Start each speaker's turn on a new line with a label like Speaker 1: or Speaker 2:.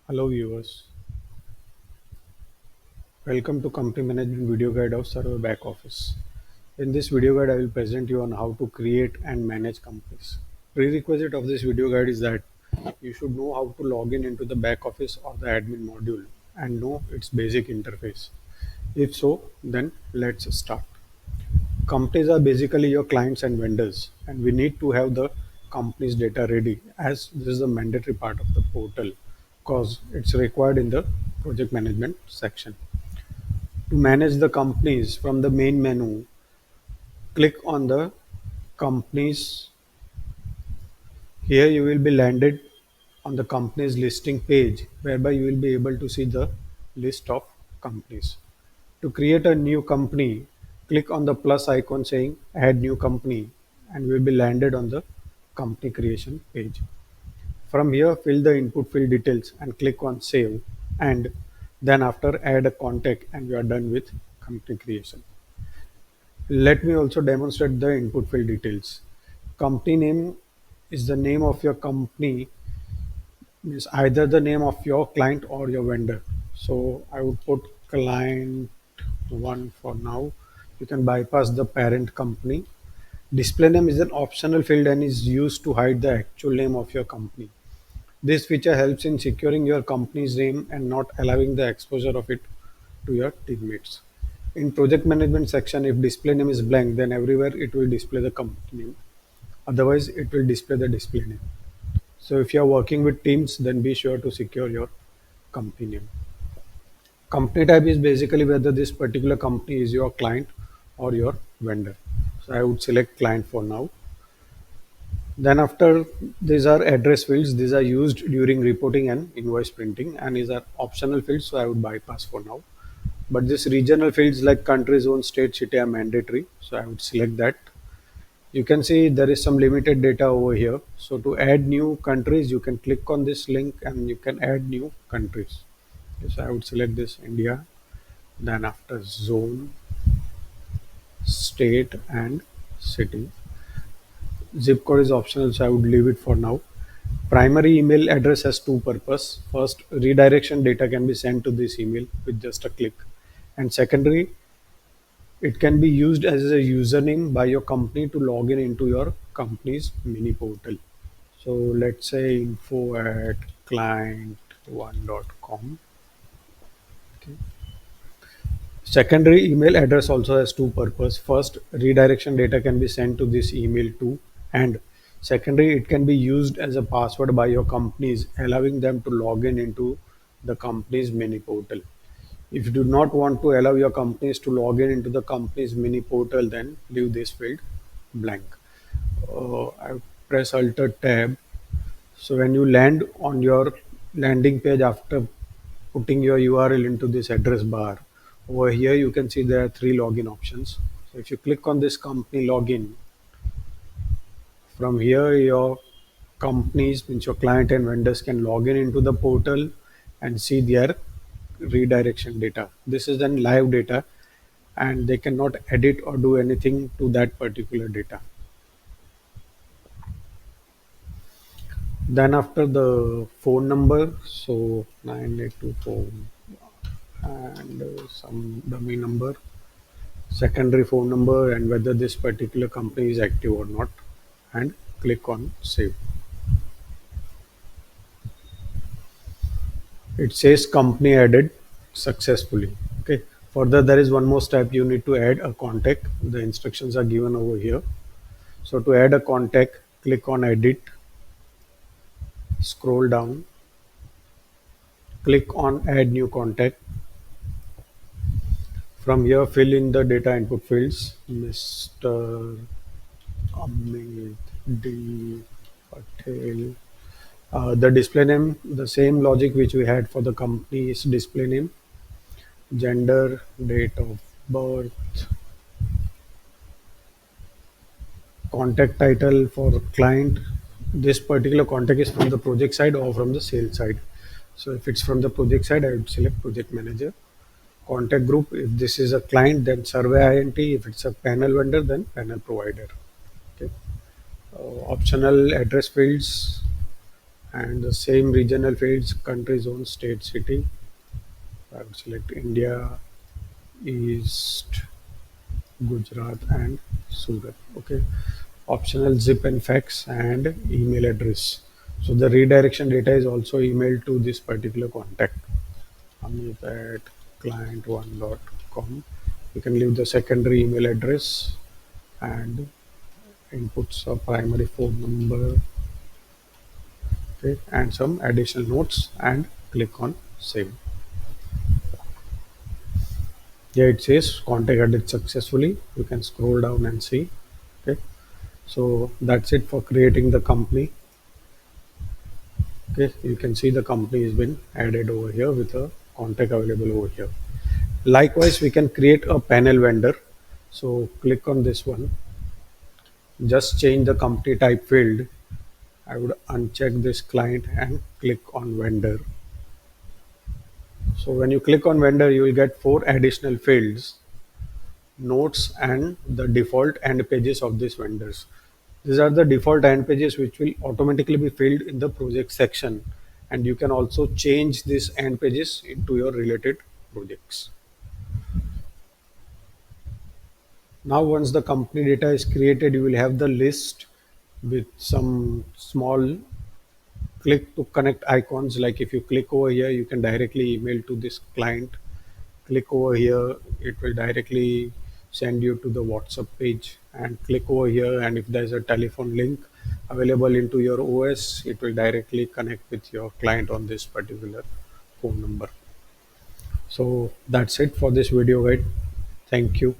Speaker 1: Hello viewers, welcome to Company Management Video Guide of Server Back Office. In this video guide, I will present you on how to create and manage companies. Prerequisite of this video guide is that you should know how to log in into the back office or the admin module and know its basic interface. If so, then let's start. Companies are basically your clients and vendors, and we need to have the company's data ready as this is a mandatory part of the portal because it's required in the project management section. To manage the companies from the main menu, click on the companies. Here you will be landed on the companies listing page whereby you will be able to see the list of companies. To create a new company, click on the plus icon saying add new company and you will be landed on the company creation page. From here, fill the input field details and click on save, and then after add a contact and you are done with company creation. Let me also demonstrate the input field details. Company name is the name of your company, means either the name of your client or your vendor. So I would put client one for now. You can bypass the parent company. Display name is an optional field and is used to hide the actual name of your company. This feature helps in securing your company's name and not allowing the exposure of it to your teammates. In project management section, if display name is blank, then everywhere it will display the company name. Otherwise, it will display the display name. So if you are working with teams, then be sure to secure your company name. Company type is basically whether this particular company is your client or your vendor. So I would select client for now. Then after, these are address fields. These are used during reporting and invoice printing, and these are optional fields, so I would bypass for now. But this regional fields like country, zone, state, city are mandatory, so I would select that. You can see there is some limited data over here. So to add new countries, you can click on this link and you can add new countries. So I would select this India, then after zone, state and city. Zip code is optional, so I would leave it for now. Primary email address has two purpose. First, redirection data can be sent to this email with just a click. And secondary, it can be used as a username by your company to log in into your company's mini portal. So let's say info at client1.com. Okay. Secondary email address also has two purpose. First, redirection data can be sent to this email too, and secondary, it can be used as a password by your companies, allowing them to log in into the company's mini portal. If you do not want to allow your companies to log in into the company's mini portal, then leave this field blank. I press Alt Tab. So when you land on your landing page after putting your URL into this address bar, over here you can see there are three login options. So if you click on this company login, from here your companies, means your client and vendors, can log in into the portal and see their redirection data. This is then live data and they cannot edit or do anything to that particular data. Then after the phone number, so 982 and some dummy number, secondary phone number, and whether this particular company is active or not, and click on save. It says company added successfully. Okay. Further, there is one more step. You need to add a contact. The instructions are given over here. So to add a contact, click on edit, scroll down, click on add new contact. From here, fill in the data input fields. Mr. Amit D. Patel. The display name, the same logic which we had for the company's display name. Gender, date of birth, contact title for client. This particular contact is from the project side or from the sales side. So if it's from the project side, I would select project manager. Contact group, if this is a client, then survey INT. If it's a panel vendor, then panel provider. Okay. Optional address fields and the same regional fields, country, zone, state, city. I would select India, East, Gujarat, and Surat. Okay. Optional zip and fax and email address. So the redirection data is also emailed to this particular contact. Amit at client1.com. You can leave the secondary email address and inputs a primary phone number, okay, and some additional notes and click on save. Yeah, it says contact added successfully. You can scroll down and see. Okay, so that's it for creating the company. Okay, you can see the company has been added over here with a contact available over here. Likewise, we can create a panel vendor. So click on this one. Just change the company type field. I would uncheck this client and click on vendor. So when you click on vendor, you will get four additional fields, notes and the default end pages of these vendors. These are the default end pages which will automatically be filled in the project section, and you can also change these end pages into your related projects. Now once the company data is created, you will have the list with some small click to connect icons. Like if you click over here, you can directly email to this client. Click over here, it will directly send you to the WhatsApp page, and click over here, and if there's a telephone link available into your OS, it will directly connect with your client on this particular phone number. So that's it for this video guide. Thank you.